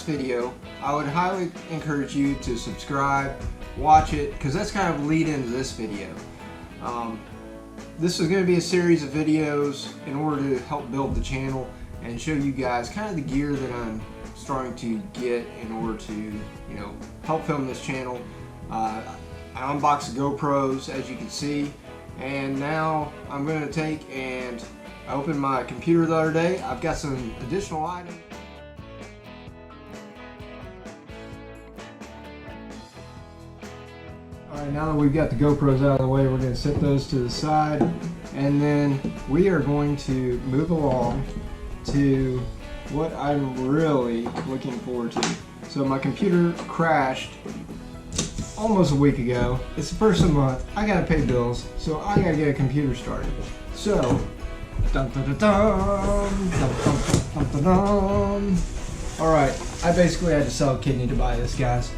last video, I would highly encourage you to subscribe, watch it, because that's kind of lead into this video. This is going to be a series of videos in order to help build the channel and show you guys kind of the gear that I'm starting to get in order to, help film this channel. I unboxed the GoPros, as you can see, and now I'm going to take and I opened my computer the other day. I've got some additional items. Alright, now that we've got the GoPros out of the way, we're going to set those to the side, and then we are going to move along to what I'm really looking forward to. So my computer crashed almost a week ago. It's the first of the month. I gotta pay bills, so I gotta get a computer started. So, dun dun dun dun, dun dun dun dun dun. All right, I basically had to sell a kidney to buy this, guys.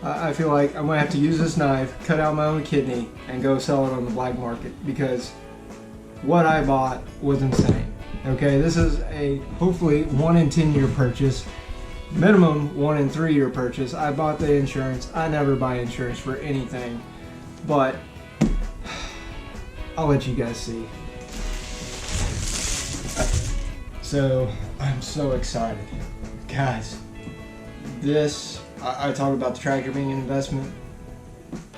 I feel like I'm gonna have to use this knife, cut out my own kidney, and go sell it on the black market because what I bought was insane. Okay, this is a hopefully 1 in 10 year purchase, minimum 1 in 3 year purchase. I bought the insurance. I never buy insurance for anything, but I'll let you guys see. So I'm so excited, guys. This, I talk about the tractor being an investment.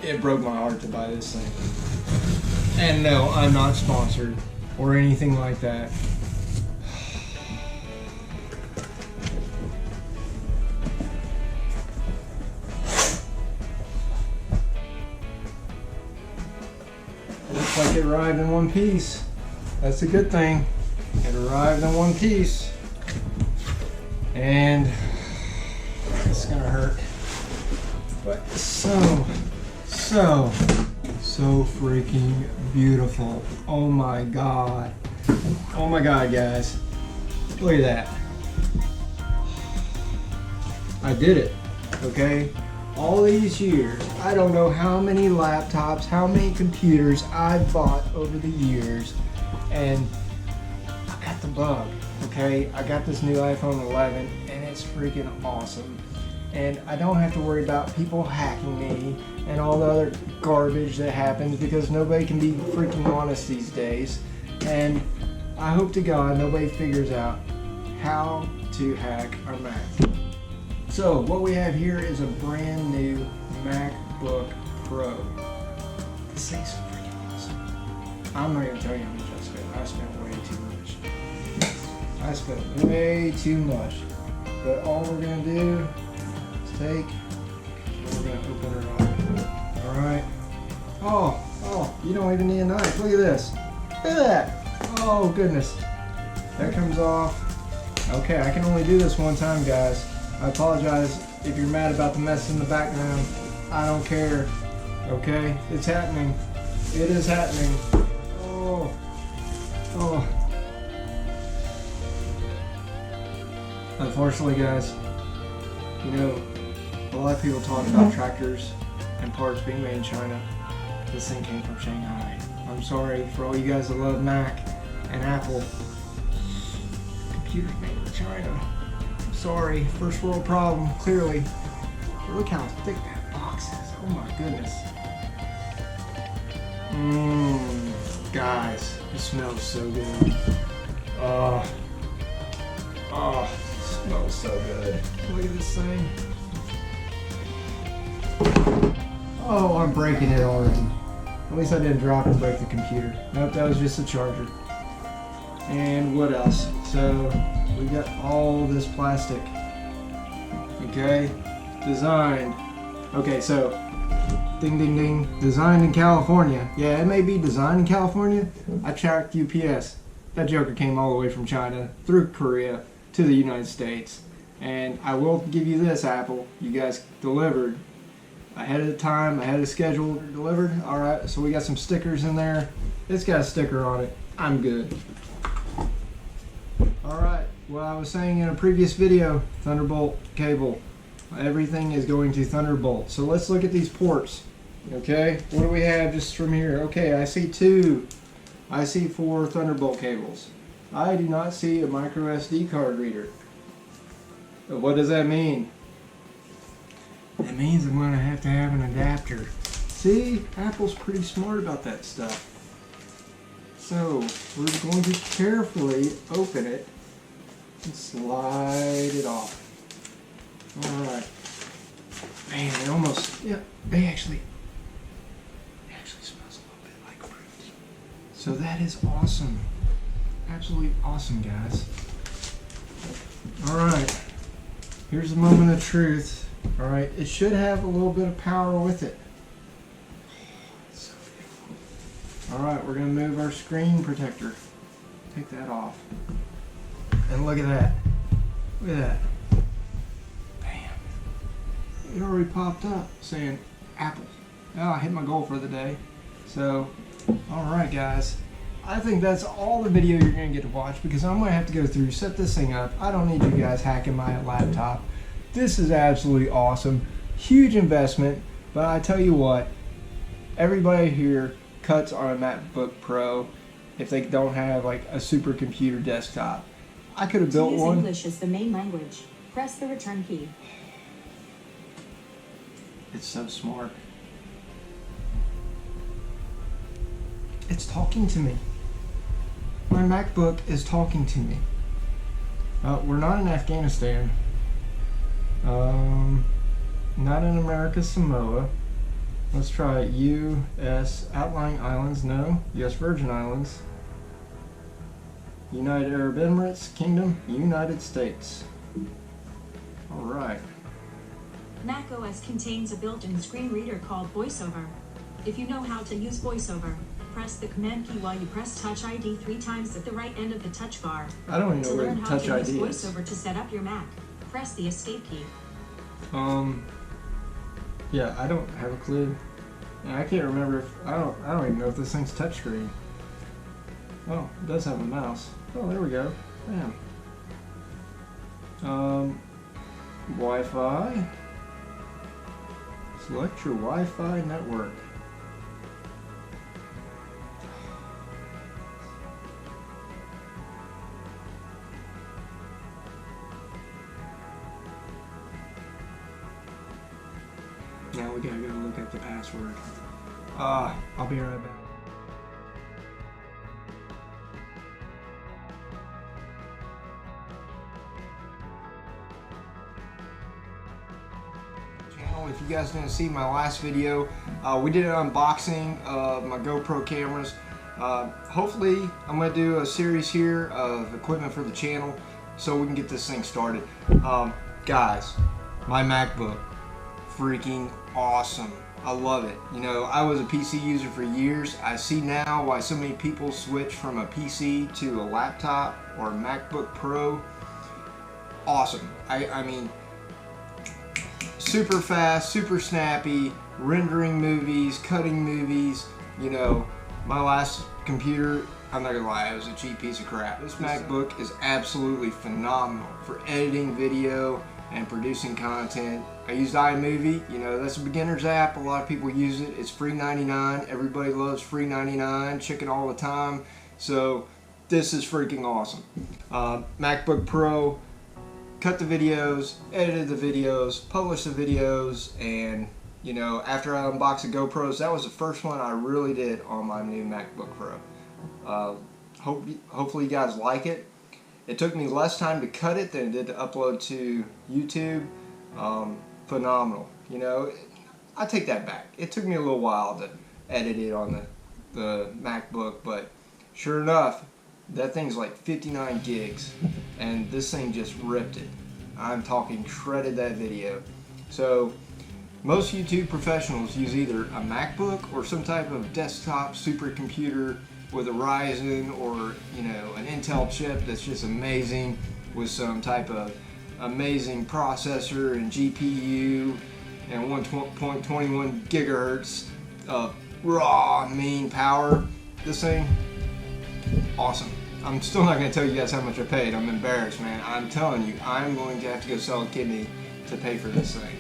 It broke my heart to buy this thing. And no, I'm not sponsored or anything like that. Looks like it arrived in one piece. That's a good thing. It arrived in one piece. And it's gonna hurt. But so freaking beautiful. Oh my god. Oh my god, guys. Look at that. I did it. Okay? All these years, I don't know how many laptops, how many computers I've bought over the years, and I got the bug. Okay? I got this new iPhone 11 and it's freaking awesome. And I don't have to worry about people hacking me and all the other garbage that happens because nobody can be freaking honest these days. And I hope to God nobody figures out how to hack our Mac. So what we have here is a brand new MacBook Pro. This thing's freaking awesome. I'm not going to tell you how much I spent. I spent way too much. I spent way too much. But all we're going to do take, we're going to open her up. Alright. Oh, you don't even need a knife. Look at this. Look at that. Oh, goodness. That comes off. Okay, I can only do this one time, guys. I apologize if you're mad about the mess in the background. I don't care. Okay? It's happening. It is happening. Oh. Unfortunately, guys, a lot of people talk about tractors and parts being made in China. This thing came from Shanghai. I'm sorry for all you guys that love Mac and Apple. Computers made in China. I'm sorry. First world problem, clearly. But look how thick that box is. Oh my goodness. Guys, it smells so good. It smells so good. Look at this thing. Oh, I'm breaking it already. At least I didn't drop and break the computer. Nope, that was just a charger. And what else? So, we got all this plastic. Okay, designed. Okay, so, ding ding ding, designed in California. Yeah, it may be designed in California. I checked UPS. That joker came all the way from China, through Korea, to the United States. And I will give you this, Apple. You guys delivered ahead of time, ahead of schedule, delivered. Alright, so we got some stickers in there. It's got a sticker on it. I'm good. Alright, well, I was saying in a previous video, Thunderbolt cable. Everything is going to Thunderbolt. So let's look at these ports. Okay, what do we have just from here? Okay, I see 4 Thunderbolt cables. I do not see a micro SD card reader. But what does that mean? It means I'm going to have an adapter. See, Apple's pretty smart about that stuff. So, we're going to carefully open it and slide it off. Alright. Man, it almost, yeah, it actually smells a little bit like fruit. So that is awesome. Absolutely awesome, guys. Alright. Here's the moment of truth. Alright, it should have a little bit of power with it. It's so beautiful. Alright, we're going to move our screen protector. Take that off. And look at that. Look at that. Bam. It already popped up saying Apple. Oh, I hit my goal for the day. So, alright guys. I think that's all the video you're going to get to watch because I'm going to have to go through, set this thing up. I don't need you guys hacking my laptop. This is absolutely awesome. Huge investment, but I tell you what, everybody here cuts on a MacBook Pro if they don't have like a supercomputer desktop. I could have built one. English is the main language. Press the return key. It's so smart. It's talking to me. My MacBook is talking to me. We're not in Afghanistan. Not in America Samoa. Let's try U.S. Outlying Islands. No. U.S. Virgin Islands. United Arab Emirates, Kingdom, United States. Alright. Mac OS contains a built-in screen reader called VoiceOver. If you know how to use VoiceOver, press the command key while you press Touch ID 3 times at the right end of the touch bar. I don't even know where Touch ID is. To learn how to use VoiceOver to set up your Mac, press the Escape key. Yeah, I don't have a clue. I can't remember if I don't even know if this thing's touchscreen. Oh, it does have a mouse. Oh, there we go. Bam. Wi-Fi. Select your Wi-Fi network. Now we gotta go look at the password. I'll be right back. If you guys didn't see my last video, we did an unboxing of my GoPro cameras. Hopefully I'm going to do a series here of equipment for the channel so we can get this thing started. Guys, my MacBook, freaking awesome. I love it. You know, I was a PC user for years. I see now why so many people switch from a PC to a laptop or a MacBook Pro. Awesome. I mean, super fast, super snappy, rendering movies, cutting movies. You know, my last computer, I'm not gonna lie, it was a cheap piece of crap. This MacBook is absolutely phenomenal for editing video and producing content. I used iMovie, you know, that's a beginner's app. A lot of people use it. It's free 99. Everybody loves free 99. Check it all the time. So this is freaking awesome. MacBook Pro, cut the videos, edited the videos, published the videos, and you know, after I unboxed the GoPros, that was the first one I really did on my new MacBook Pro. Hopefully you guys like it. It took me less time to cut it than it did to upload to YouTube. Phenomenal. You know, I take that back. It took me a little while to edit it on the MacBook, but sure enough, that thing's like 59 gigs, and this thing just ripped it. I'm talking shredded that video. So most YouTube professionals use either a MacBook or some type of desktop supercomputer with a Ryzen or, you know, an Intel chip that's just amazing with some type of amazing processor and GPU and 1.21 gigahertz of raw mean power. This thing, awesome. I'm still not going to tell you guys how much I paid. I'm embarrassed, man. I'm telling you, I'm going to have to go sell a kidney to pay for this thing.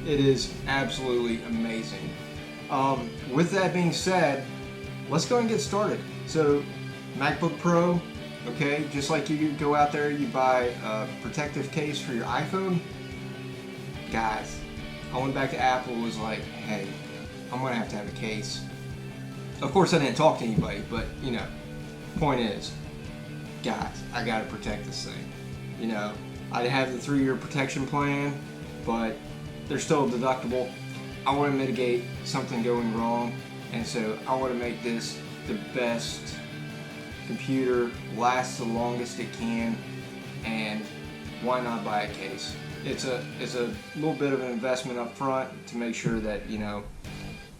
It is absolutely amazing. With that being said, let's go and get started. So, MacBook Pro, Okay, just like you go out there, you buy a protective case for your iPhone. Guys, I went back to Apple, was like, hey, I'm gonna have to have a case. Of course I didn't talk to anybody, but you know, point is, guys, I gotta protect this thing. You know, I have the 3-year protection plan, but there's still a deductible. I want to mitigate something going wrong, and so I want to make this the best computer, last the longest it can, and why not buy a case? It's a little bit of an investment up front to make sure that, you know,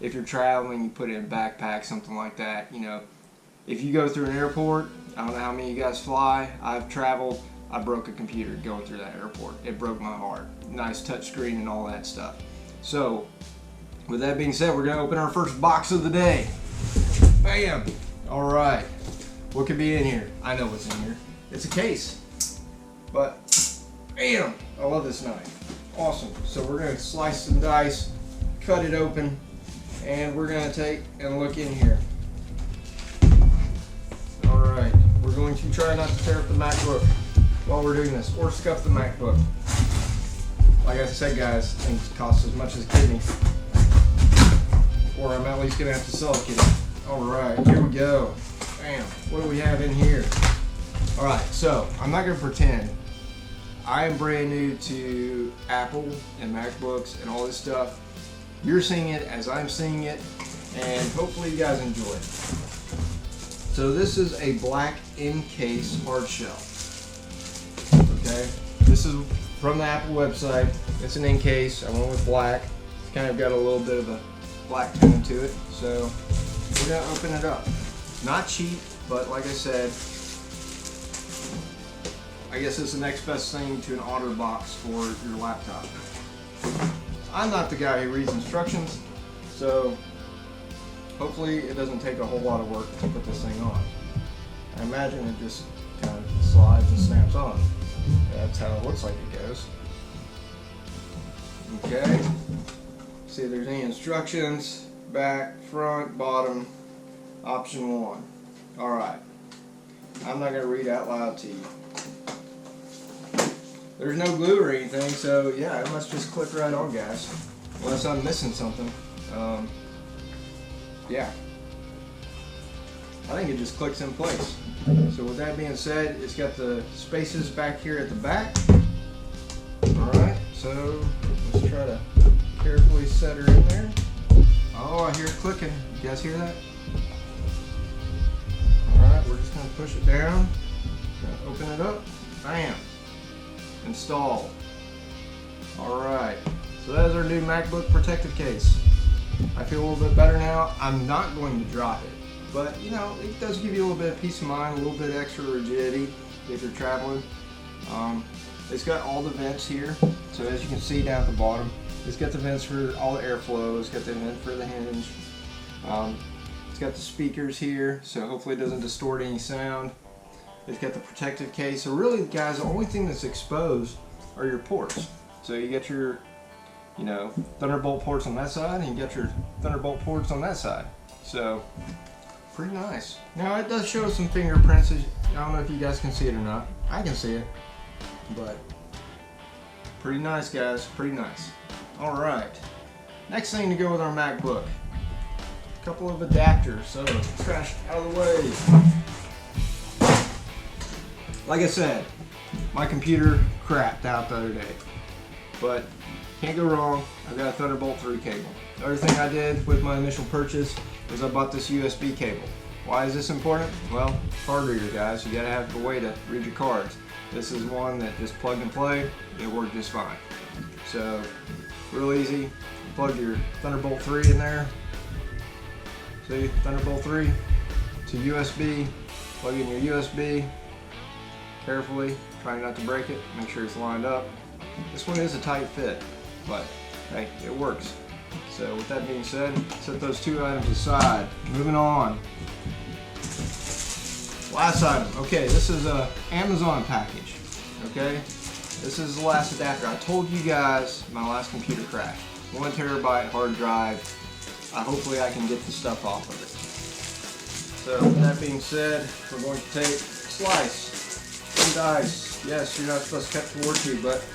if you're traveling, you put it in a backpack, something like that. You know, if you go through an airport, I don't know how many of you guys fly. I've traveled. I broke a computer going through that airport. It broke my heart. Nice touch screen and all that stuff. So, with that being said, we're gonna open our first box of the day. Bam! All right. What could be in here? I know what's in here. It's a case. But, bam! I love this knife. Awesome. So we're gonna slice and dice, cut it open, and we're gonna take and look in here. All right. We're going to try not to tear up the MacBook while we're doing this, or scuff the MacBook. Like I said, guys, things cost as much as a kidney, or I'm at least gonna have to sell a kidney. All right, here we go. Bam. What do we have in here? All right, so I'm not gonna pretend. I am brand new to Apple and MacBooks and all this stuff. You're seeing it as I'm seeing it, and hopefully you guys enjoy it. So this is a black in-case hard shell. Okay, this is from the Apple website. It's an in-case. I went with black. It's kind of got a little bit of a black tone to it. So we're gonna open it up. Not cheap, but like I said, I guess it's the next best thing to an order box for your laptop. I'm not the guy who reads instructions, so hopefully it doesn't take a whole lot of work to put this thing on. I imagine it just kind of slides and snaps on. That's how it looks like it goes. Okay. See if there's any instructions. Back, front, bottom. Option 1. Alright. I'm not going to read out loud to you. There's no glue or anything, so yeah, it must just click right on, guys. Unless I'm missing something. Yeah. I think it just clicks in place. So with that being said, it's got the spaces back here at the back. Alright, so let's try to carefully set her in there. Oh, I hear it clicking. You guys hear that? Alright, we're just going to push it down. Gonna open it up. Bam! Installed. Alright, so that is our new MacBook protective case. I feel a little bit better now. I'm not going to drop it. But, you know, it does give you a little bit of peace of mind, a little bit extra rigidity if you're traveling. It's got all the vents here. So as you can see down at the bottom, it's got the vents for all the airflow. It's got the vent for the hinge. It's got the speakers here, so hopefully it doesn't distort any sound. It's got the protective case. So really, guys, the only thing that's exposed are your ports. So you get your, you know, Thunderbolt ports on that side, and you got your Thunderbolt ports on that side. So pretty nice. Now it does show some fingerprints. I don't know if you guys can see it or not. I can see it, but pretty nice, guys. Pretty nice. All right. Next thing to go with our MacBook. A couple of adapters. So trash out of the way. Like I said, my computer crapped out the other day, but can't go wrong. I've got a Thunderbolt 3 cable. The other thing I did with my initial purchase is I bought this USB cable. Why is this important? Well, card reader, guys. You gotta have a way to read your cards. This is one that just plug and play. It worked just fine. So, real easy. Plug your Thunderbolt 3 in there. See, Thunderbolt 3 to USB. Plug in your USB. Carefully, try not to break it. Make sure it's lined up. This one is a tight fit, but hey, it works. So with that being said, set those two items aside. Moving on. Last item. Okay, this is a Amazon package. Okay, this is the last adapter. I told you guys my last computer crashed. 1 terabyte hard drive. Hopefully I can get the stuff off of it. So with that being said, we're going to take slice and dice. Yes, you're not supposed to cut towards you, but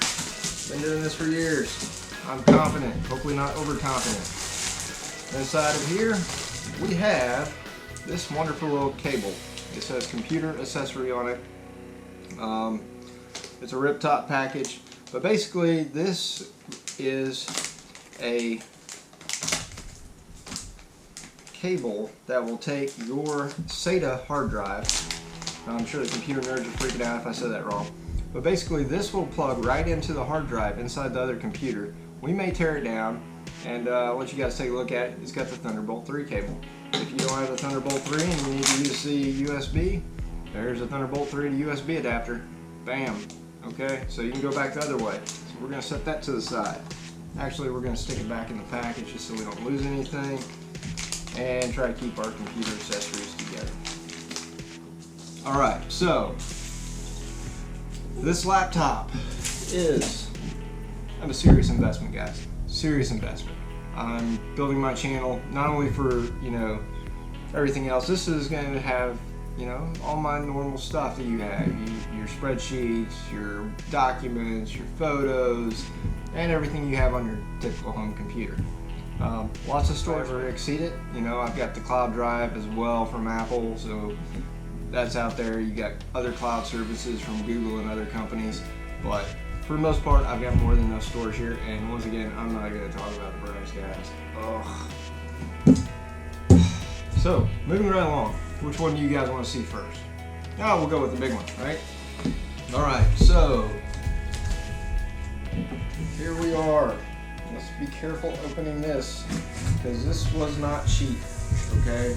been doing this for years. I'm confident, hopefully not overconfident. Inside of here, we have this wonderful little cable. It says computer accessory on it. It's a rip top package, but basically this is a cable that will take your SATA hard drive. I'm sure the computer nerds are freaking out if I said that wrong. But basically this will plug right into the hard drive inside the other computer. We may tear it down and I'll let you guys take a look at it. It's got the Thunderbolt 3 cable. If you don't have the Thunderbolt 3 and you need to use the USB, there's a Thunderbolt 3 to USB adapter. Bam. Okay, so you can go back the other way. So we're going to set that to the side. Actually, we're going to stick it back in the package just so we don't lose anything and try to keep our computer accessories together. Alright, so this laptop is a serious investment, guys. Serious investment. I'm building my channel not only for, you know, everything else. This is going to have, you know, all my normal stuff that you have. Your spreadsheets, your documents, your photos, and everything you have on your typical home computer. Lots of storage to exceed it. You know, I've got the cloud drive as well from Apple, so that's out there. You got other cloud services from Google and other companies, but for the most part, I've got more than enough storage here. And once again, I'm not going to talk about the price, guys. Ugh. So, moving right along. Which one do you guys want to see first? Oh, we'll go with the big one, right? Alright, so here we are. Let's be careful opening this because this was not cheap, okay?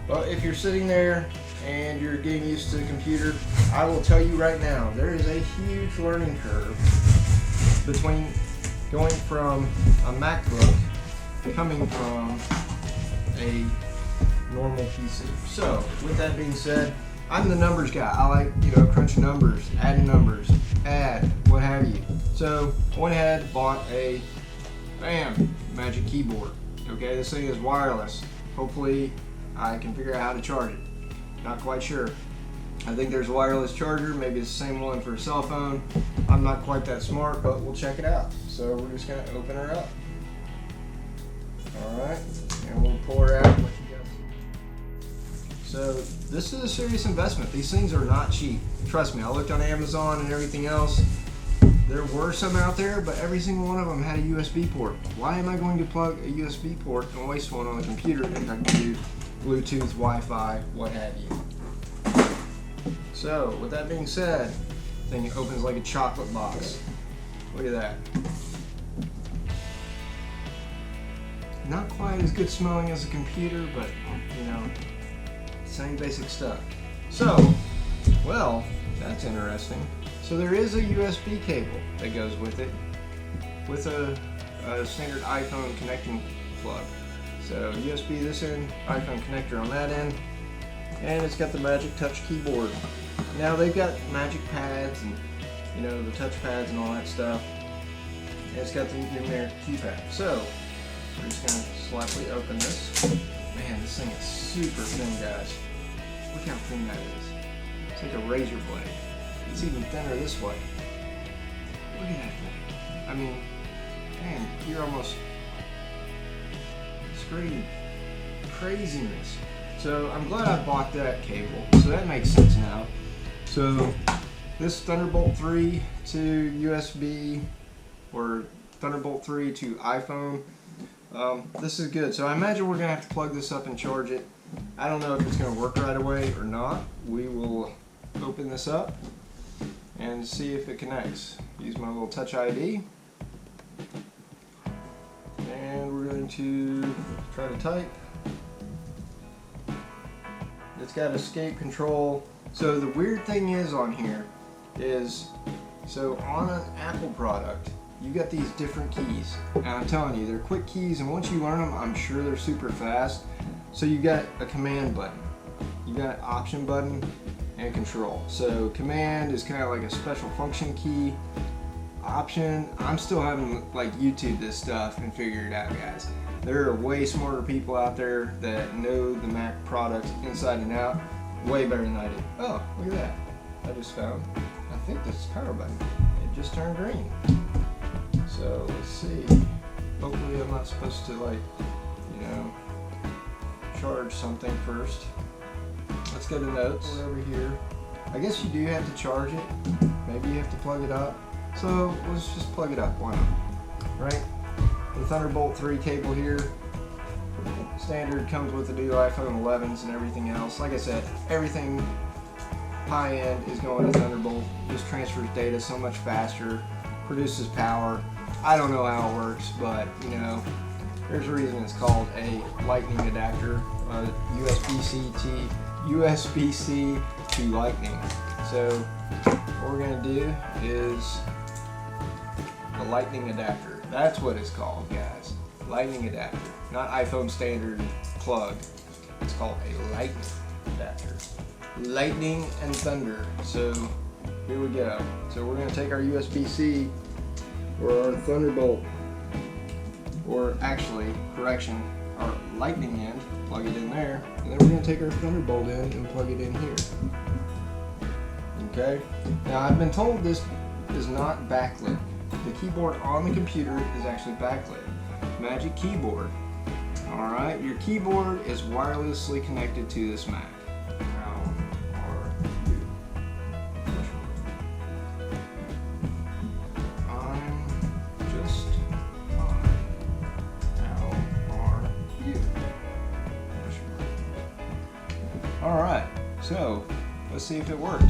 But if you're sitting there and you're getting used to the computer, I will tell you right now, there is a huge learning curve between going from a MacBook coming from a normal PC. So, with that being said, I'm the numbers guy. I like, you know, crunching numbers, adding numbers, add, what have you. So, I went ahead, bought a, bam, Magic Keyboard. Okay, this thing is wireless. Hopefully, I can figure out how to charge it. Not quite sure. I think there's a wireless charger, maybe it's the same one for a cell phone. I'm not quite that smart, but we'll check it out. So we're just gonna open her up. Alright, and we'll pull her out and let you guys see. So this is a serious investment. These things are not cheap. Trust me, I looked on Amazon and everything else. There were some out there, but every single one of them had a USB port. Why am I going to plug a USB port and waste one on a computer if I can do Bluetooth, Wi-Fi, what have you? So, with that being said, the thing opens like a chocolate box. Look at that. Not quite as good smelling as a computer, but, you know, same basic stuff. So, well, that's interesting. So there is a USB cable that goes with it, with a standard iPhone connecting plug. So USB this end, iPhone connector on that end, and it's got the Magic Touch keyboard. Now they've got Magic pads and, you know, the touch pads and all that stuff. And it's got the numeric keypad. So we're just gonna slightly open this. Man, this thing is super thin, guys. Look how thin that is. It's like a razor blade. It's even thinner this way. Look at that thing. I mean, man, you're almost screaming craziness. So I'm glad I bought that cable. So that makes sense now. So this Thunderbolt 3 to USB or Thunderbolt 3 to iPhone, this is good. So I imagine we're gonna have to plug this up and charge it. I don't know if it's gonna work right away or not. We will open this up and see if it connects. Use my little Touch ID. And we're going to try to type. It's got escape control. So the weird thing is on here is, so on an Apple product, you got these different keys. And I'm telling you, they're quick keys, and once you learn them, I'm sure they're super fast. So you got a command button. You got an option button and control. So command is kind of like a special function key. Option, I'm still having to like YouTube this stuff and figure it out, guys. There are way smarter people out there that know the Mac products inside and out way better than I do. Oh, look at that. I just found. I think this is power button. It just turned green. So let's see. Hopefully I'm not supposed to, like, you know, charge something first. Let's go to notes over here. I guess you do have to charge it. Maybe you have to plug it up. So let's just plug it up. Why not? Right? The Thunderbolt 3 cable here. Standard, comes with the new iPhone 11s and everything else. Like I said, everything high end is going to Thunderbolt. Just transfers data so much faster, produces power. I don't know how it works, but you know, there's a reason it's called a lightning adapter, USB-C to lightning. So what we're gonna do is a lightning adapter. That's what it's called, guys. Lightning adapter, not iPhone standard plug. It's called a lightning adapter. Lightning and thunder. So here we go. So we're gonna take our USB-C or our Thunderbolt, or actually, correction, our lightning end, plug it in there, and then we're gonna take our Thunderbolt in and plug it in here. Okay? Now I've been told this is not backlit. The keyboard on the computer is actually backlit. Magic Keyboard. Alright, your keyboard is wirelessly connected to this Mac. How are you? I'm just fine. How are you? Alright, so let's see if it worked.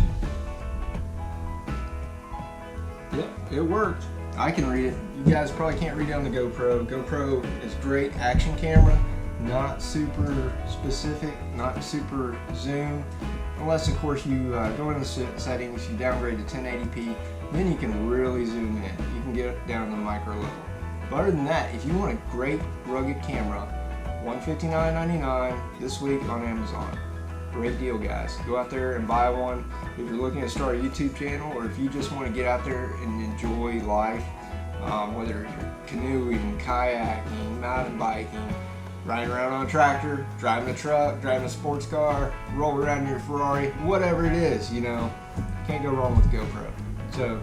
Yep, it worked. I can read it. You guys probably can't read it on the GoPro. GoPro is great action camera, not super specific, not super zoom, unless of course you go into the settings, you downgrade to 1080p, then you can really zoom in. You can get it down to the micro level. But other than that, if you want a great rugged camera, $159.99 this week on Amazon. Great deal, guys. Go out there and buy one. If you're looking to start a YouTube channel, or if you just want to get out there and enjoy life, whether you're canoeing, kayaking, mountain biking, riding around on a tractor, driving a truck, driving a sports car, rolling around in your Ferrari, whatever it is, you know, can't go wrong with GoPro. So,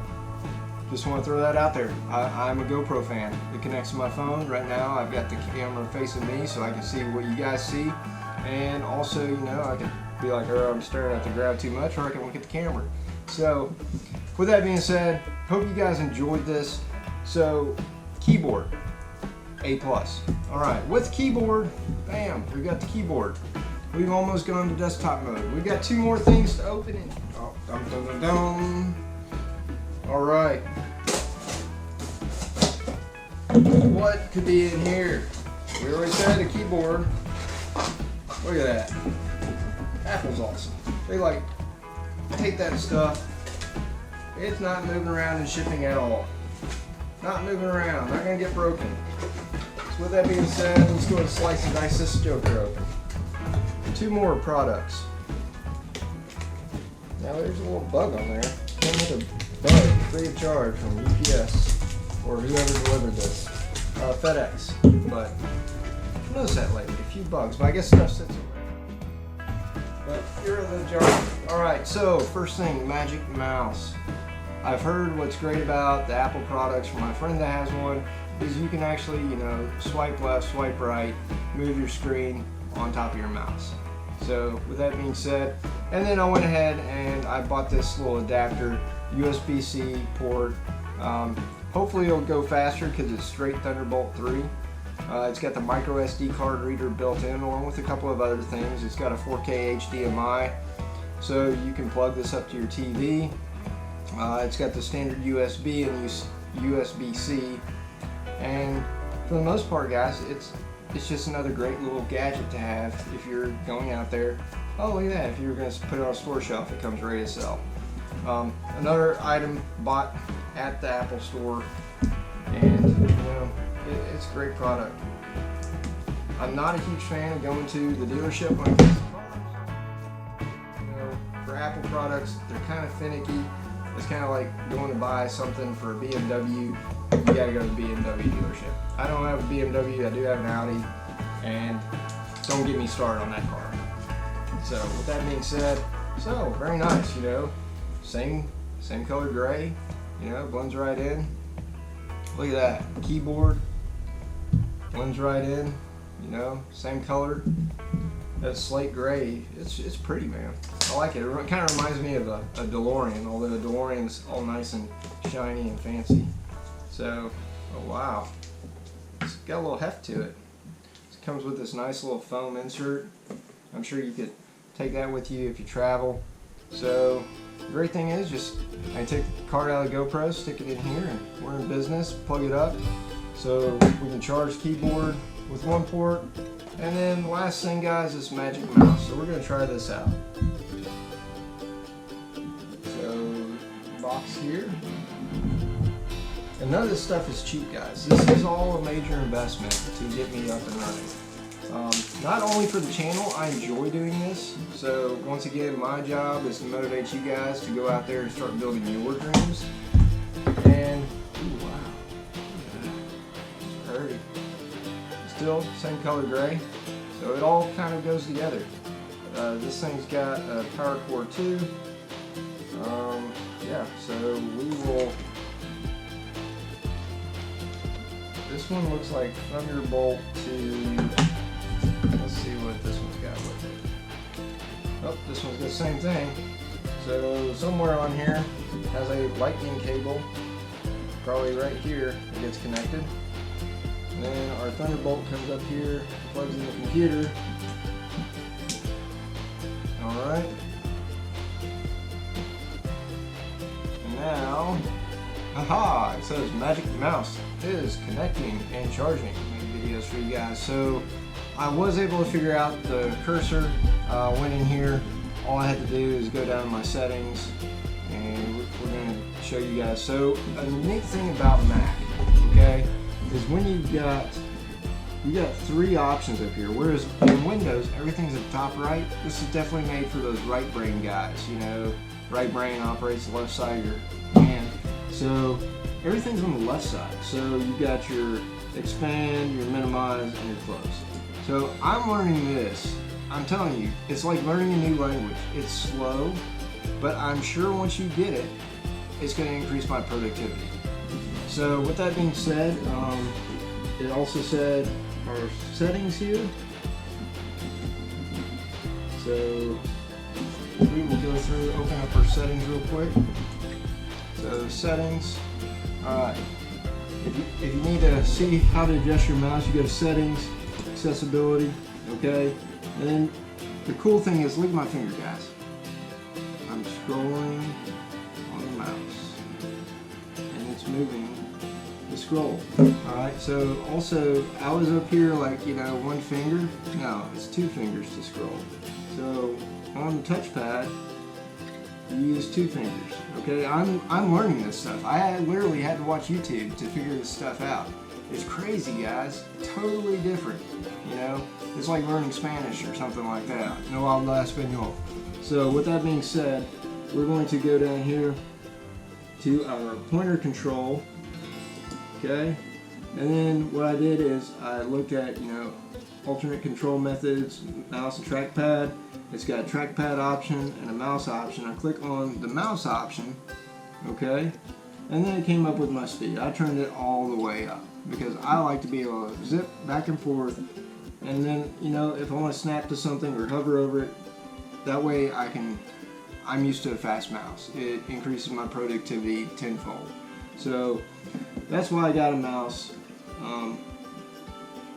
just want to throw that out there. I'm a GoPro fan. It connects to my phone. Right now, I've got the camera facing me so I can see what you guys see. And also, you know, I can be like, oh, I'm staring at the ground too much, or I can look at the camera. So, with that being said, hope you guys enjoyed this. So, keyboard, A+. Alright, with keyboard, bam, we got the keyboard. We've almost gone to desktop mode. We've got two more things to open it. Oh, dum dum dum dum. Alright. What could be in here? We already said a keyboard. Look at that. Apple's awesome. They take that stuff. It's not moving around and shipping at all. Not moving around. Not going to get broken. So with that being said, let's go and slice and dice this joker open. Two more products. Now there's a little bug on there. Came with a bug free of charge from UPS or whoever delivered this. FedEx. But I noticed that lately. A few bugs, but I guess stuff sits around. But here are the jar. Alright, so first thing, Magic Mouse. I've heard what's great about the Apple products from my friend that has one is you can actually, you know, swipe left, swipe right, move your screen on top of your mouse. So with that being said, and then I went ahead and I bought this little adapter, USB-C port. Hopefully it'll go faster because it's straight Thunderbolt 3. It's got the micro SD card reader built in along with a couple of other things. It's got a 4K HDMI, so you can plug this up to your TV. It's got the standard USB and USB-C, and for the most part, guys, it's just another great little gadget to have if you're going out there. Oh, look at that! If you were going to put it on a store shelf, it comes ready to sell. Another item bought at the Apple store, and you know, it's a great product. I'm not a huge fan of going to the dealership when it comes to products. You know, for Apple products, they're kind of finicky. It's kind of like going to buy something for a BMW. You gotta go to the BMW dealership. I don't have a BMW, I do have an Audi, and don't get me started on that car. So with that being said, so very nice, you know. same color gray, you know, blends right in. Look at that keyboard, blends right in, you know, same color. That slate gray, it's pretty, man. I like it. It kind of reminds me of a DeLorean, although the DeLorean's all nice and shiny and fancy. So, oh wow, it's got a little heft to it. It comes with this nice little foam insert. I'm sure you could take that with you if you travel. So, the great thing is just I take the card out of the GoPro, stick it in here, and we're in business. Plug it up so we can charge keyboard with one port. And then the last thing, guys, is magic mouse. So we're going to try this out. So, box here. And none of this stuff is cheap, guys. This is all a major investment to get me up and running. Not only for the channel, I enjoy doing this. So once again, my job is to motivate you guys to go out there and start building your dreams. And, ooh, wow, look at that. It's pretty. Still same color gray, so it all kind of goes together. This thing's got a power cord too. Yeah, so we will. This one looks like Thunderbolt to. Let's see what this one's got with it. Oh, this one's got the same thing. So somewhere on here has a lightning cable, probably right here. It gets connected. And then our Thunderbolt comes up here, plugs in the computer. Alright. And now, aha! It says Magic Mouse is connecting and charging. Make videos for you guys. So I was able to figure out the cursor. Went in here. All I had to do is go down to my settings, and we're going to show you guys. So a unique thing about Mac, okay, is when you got three options up here, whereas in Windows everything's at the top right. This is definitely made for those right brain guys, you know. Right brain operates the left side of your hand, so everything's on the left side. So you got your expand, your minimize, and your close. So I'm learning this. I'm telling you, it's like learning a new language. It's slow, but I'm sure once you get it, it's going to increase my productivity. So with that being said, it also said our settings here. So we will go through, open up our settings real quick. So settings, alright. If you need to see how to adjust your mouse, you go to settings, accessibility, okay? And then the cool thing is, look at my finger, guys. I'm scrolling on the mouse, and it's moving the scroll. Alright, so also I was up here like, you know, one finger. No, it's two fingers to scroll. So on the touchpad, you use two fingers. Okay, I'm learning this stuff. I literally had to watch YouTube to figure this stuff out. It's crazy, guys. Totally different. You know, it's like learning Spanish or something like that. No habla español. So with that being said, we're going to go down here to our pointer control. Okay, and then what I did is I looked at, you know, alternate control methods, mouse and trackpad. It's got a trackpad option and a mouse option. I click on the mouse option, okay, and then it came up with my speed. I turned it all the way up because I like to be able to zip back and forth, and then, you know, if I want to snap to something or hover over it, that way I'm used to a fast mouse. It increases my productivity tenfold. So that's why I got a mouse.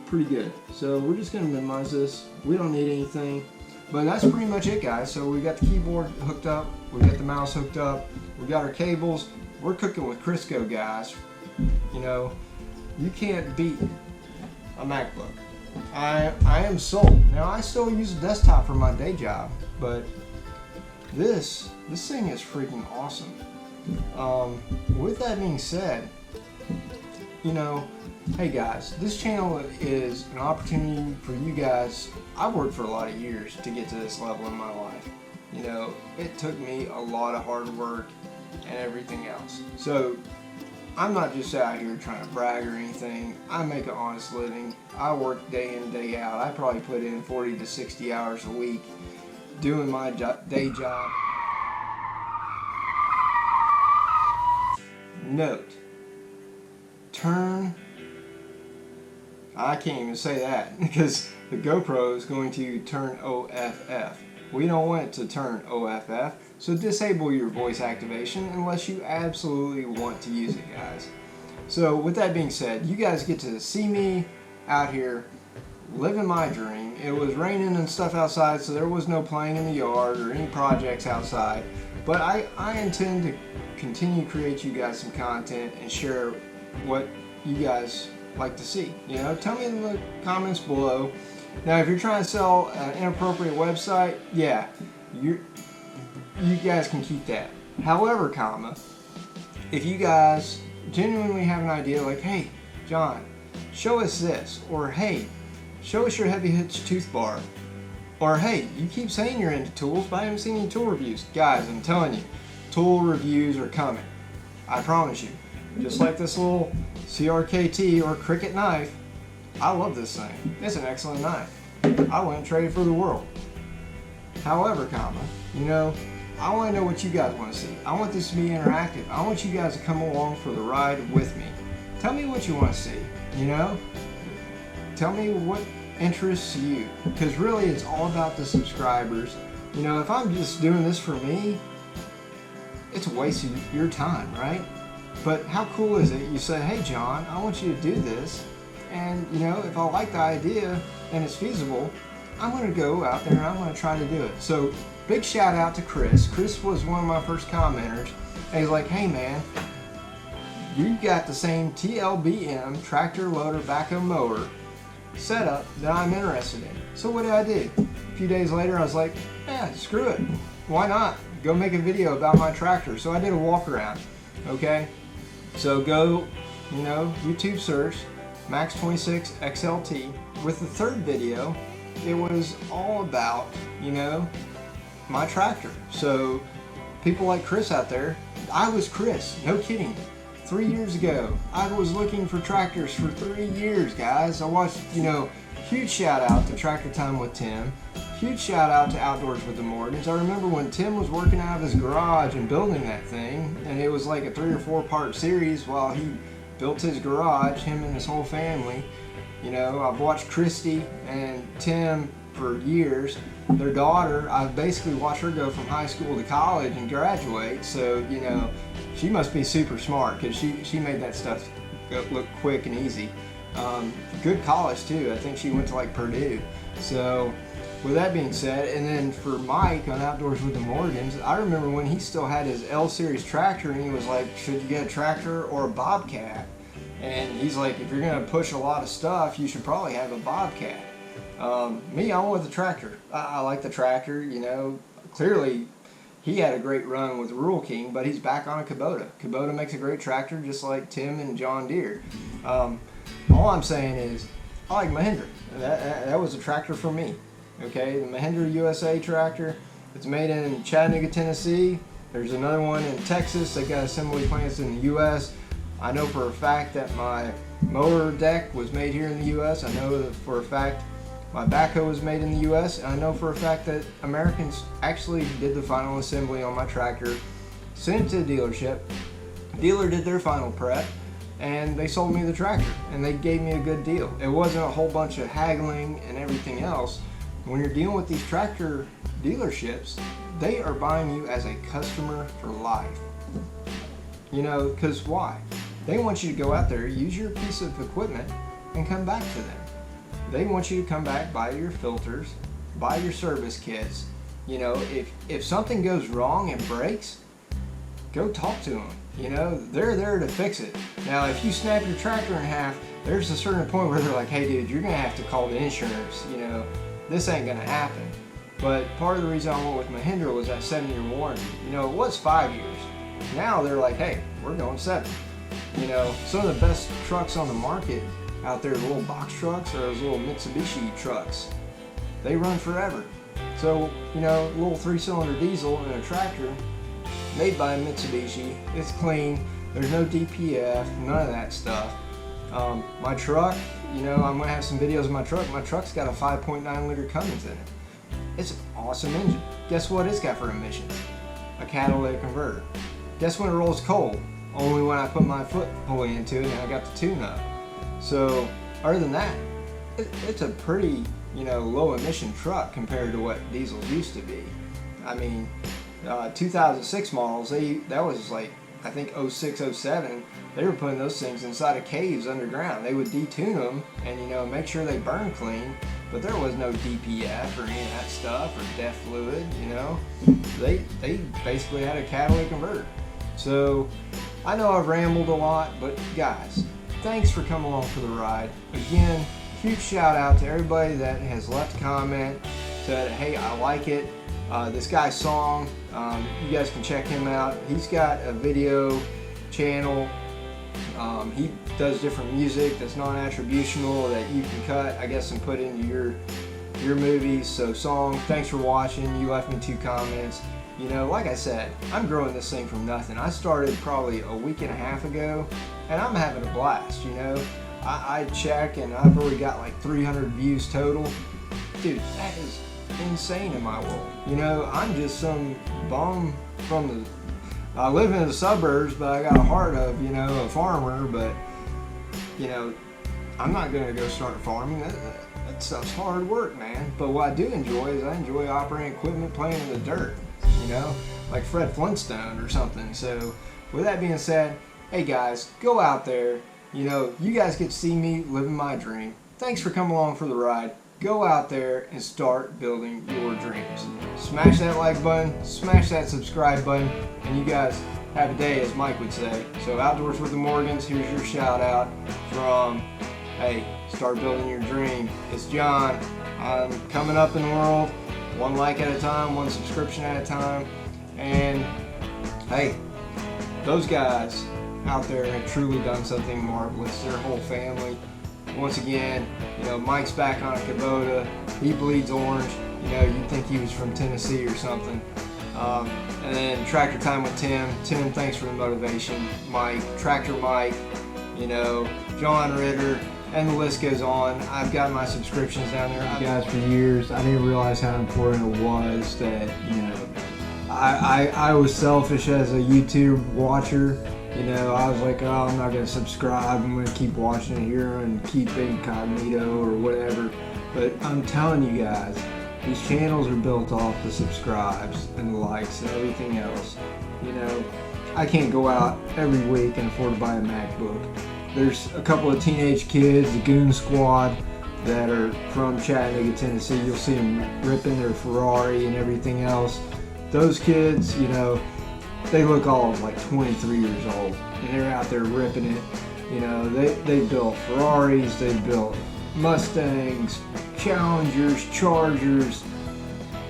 Pretty good. So we're just going to minimize this. We don't need anything. But that's pretty much it, guys. So we got the keyboard hooked up. We got the mouse hooked up. We got our cables. We're cooking with Crisco, guys. You know, you can't beat a MacBook. I am sold. Now, I still use a desktop for my day job, but this thing is freaking awesome. With that being said, you know, hey guys, this channel is an opportunity for you guys. I've worked for a lot of years to get to this level in my life. You know, it took me a lot of hard work and everything else. So I'm not just out here trying to brag or anything. I make an honest living. I work day in, day out. I probably put in 40 to 60 hours a week doing my day job. note, I can't even say that because the GoPro is going to turn OFF. We don't want it to turn OFF, so disable your voice activation unless you absolutely want to use it, guys. So with that being said, you guys get to see me out here living my dream. It was raining and stuff outside, so there was no playing in the yard or any projects outside. But I intend to continue to create you guys some content and share what you guys like to see. You know, tell me in the comments below. Now, if you're trying to sell an inappropriate website, yeah, you guys can keep that. However, if you guys genuinely have an idea like, hey, John, show us this, or hey, show us your heavy hitch tooth bar, or hey, you keep saying you're into tools, but I haven't seen any tool reviews. Guys, I'm telling you, tool reviews are coming. I promise you. Just like this little CRKT or Cricut knife. I love this thing. It's an excellent knife. I wouldn't trade it for the world. However, you know, I want to know what you guys want to see. I want this to be interactive. I want you guys to come along for the ride with me. Tell me what you want to see, you know? Tell me what interests you. Because really, it's all about the subscribers. You know, if I'm just doing this for me, it's a waste of your time, right? But how cool is it? You say, hey John, I want you to do this, and you know, if I like the idea and it's feasible, I'm going to go out there and I'm going to try to do it. So big shout out to Chris. Chris was one of my first commenters, and he's like, hey man, you got the same TLBM tractor loader backhoe mower setup that I'm interested in. So what did I do? A few days later I was like, yeah, screw it, why not go make a video about my tractor? So I did a walk around. Okay, so go, you know, YouTube search Max 26 XLT. With the third video, it was all about, you know, my tractor. So people like Chris out there, I was Chris, no kidding. 3 years ago, I was looking for tractors for 3 years, guys. I watched, you know, huge shout out to Tractor Time with Tim. Huge shout out to Outdoors with the Morgans. I remember when Tim was working out of his garage and building that thing, and it was like a 3 or 4 part series while he built his garage, him and his whole family. You know, I've watched Christy and Tim for years. Their daughter, I've basically watched her go from high school to college and graduate, so, you know, she must be super smart because she made that stuff look quick and easy. Good college too. I think she went to like Purdue. So with that being said, and then for Mike on Outdoors with the Morgans, I remember when he still had his L Series tractor and he was like, should you get a tractor or a Bobcat? And he's like, if you're going to push a lot of stuff, you should probably have a Bobcat. Me, I went with the tractor. I like the tractor, you know. Clearly, he had a great run with Rural King, but he's back on a Kubota. Kubota makes a great tractor just like Tim and John Deere. All I'm saying is, I like Mahindra. That was a tractor for me. Okay, the Mahindra USA tractor. It's made in Chattanooga, Tennessee. There's another one in Texas. They got assembly plants in the U.S. I know for a fact that my mower deck was made here in the U.S. I know that for a fact my backhoe was made in the U.S. And I know for a fact that Americans actually did the final assembly on my tractor, sent it to the dealership. The dealer did their final prep, and they sold me the tractor, and they gave me a good deal. It wasn't a whole bunch of haggling and everything else. When you're dealing with these tractor dealerships, they are buying you as a customer for life. You know, because why? They want you to go out there, use your piece of equipment, and come back to them. They want you to come back, buy your filters, buy your service kits. You know, if something goes wrong and breaks, go talk to them. You know, they're there to fix it. Now, if you snap your tractor in half, there's a certain point where they're like, hey dude, you're gonna have to call the insurance, you know, this ain't gonna happen. But part of the reason I went with Mahindra was that 7-year warranty. You know, it was 5 years. Now they're like, hey, we're going 7. You know, some of the best trucks on the market out there, the little box trucks or those little Mitsubishi trucks, they run forever. So, you know, a little 3-cylinder diesel in a tractor made by Mitsubishi, it's clean, there's no DPF, none of that stuff. My truck, you know, I'm going to have some videos of my truck. My truck's got a 5.9 liter Cummins in it. It's an awesome engine. Guess what it's got for emissions? A catalytic converter. Guess when it rolls cold? only when I put my foot fully into it and I got the tune-up. So other than that, it's a pretty, you know, low emission truck compared to what diesels used to be. I mean, 2006 models, that was like, I think 06, 07, they were putting those things inside of caves underground. They would detune them and, you know, make sure they burn clean, but there was no DPF or any of that stuff, or DEF fluid, you know. They basically had a catalytic converter. So I know I've rambled a lot, but guys, thanks for coming along for the ride. Again, huge shout out to everybody that has left a comment, said, hey, I like it. This guy's song, you guys can check him out. He's got a video channel. He does different music that's non-attributional that you can cut, I guess, and put into your movies. So song, thanks for watching. You left me 2 comments. You know, like I said, I'm growing this thing from nothing. I started probably a week and a half ago, and I'm having a blast, you know. I check, and I've already got like 300 views total. Dude, that is insane in my world. You know, I'm just some bum from I live in the suburbs, but I got a heart of, you know, a farmer. But, you know, I'm not going to go start farming. That stuff's hard work, man. But what I do enjoy is I enjoy operating equipment, playing in the dirt, you know, like Fred Flintstone or something. So with that being said, hey guys, go out there. You know, you guys get to see me living my dream. Thanks for coming along for the ride. Go out there and start building your dreams. Smash that like button, smash that subscribe button, and you guys have a day, as Mike would say. So Outdoors with the Morgans, here's your shout out from, hey, start building your dream. It's John. I'm coming up in the world, 1 like at a time, 1 subscription at a time. And hey, those guys out there have truly done something marvelous. Their whole family. Once again, you know, Mike's back on a Kubota. He bleeds orange. You know, you'd think he was from Tennessee or something. And then Tractor Time with Tim. Tim, thanks for the motivation. Mike, Tractor Mike, you know, John Ritter, and the list goes on. I've got my subscriptions down there. You guys for years. I didn't realize how important it was that, you know, I was selfish as a YouTube watcher. You know, I was like, oh, I'm not going to subscribe. I'm going to keep watching it here and keep incognito or whatever. But I'm telling you guys, these channels are built off the subscribes and the likes and everything else. You know, I can't go out every week and afford to buy a MacBook. There's a couple of teenage kids, the Goon Squad, that are from Chattanooga, Tennessee. You'll see them ripping their Ferrari and everything else. Those kids, you know, they look all like 23 years old, and they're out there ripping it. You know, they built Ferraris, they built Mustangs, Challengers, Chargers,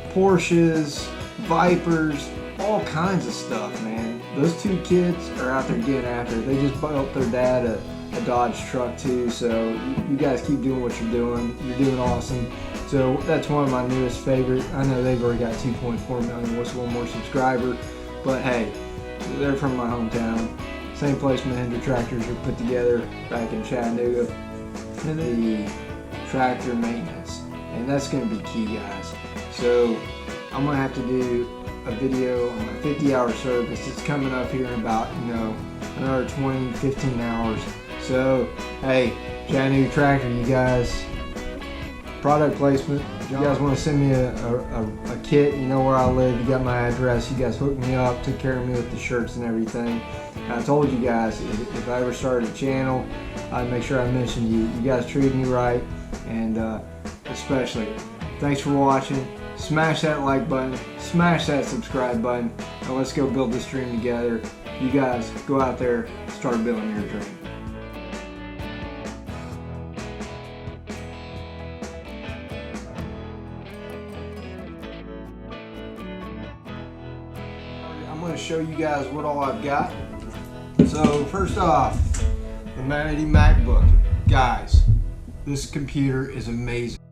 Porsches, Vipers, all kinds of stuff, man. Those 2 kids are out there getting after it. They just built their dad a Dodge truck too, so you guys keep doing what you're doing. You're doing awesome. So that's one of my newest favorites. I know they've already got 2.4 million, what's 1 more subscriber. But hey, they're from my hometown. Same place Mahindra tractors are put together back in Chattanooga. The tractor maintenance. And that's going to be key, guys. So I'm going to have to do a video on my 50-hour service. It's coming up here in about, you know, another 20, 15 hours. So, hey, Chattanooga Tractor, you guys, product placement. If you guys want to send me a kit, you know where I live, you got my address, you guys hooked me up, took care of me with the shirts and everything. And I told you guys, if I ever started a channel, I'd make sure I mentioned you. You guys treated me right, and especially, thanks for watching. Smash that like button, smash that subscribe button, and let's go build this dream together. You guys, go out there, start building your dream. I'm going to show you guys what all I've got. So first off, the Apple MacBook. Guys, this computer is amazing.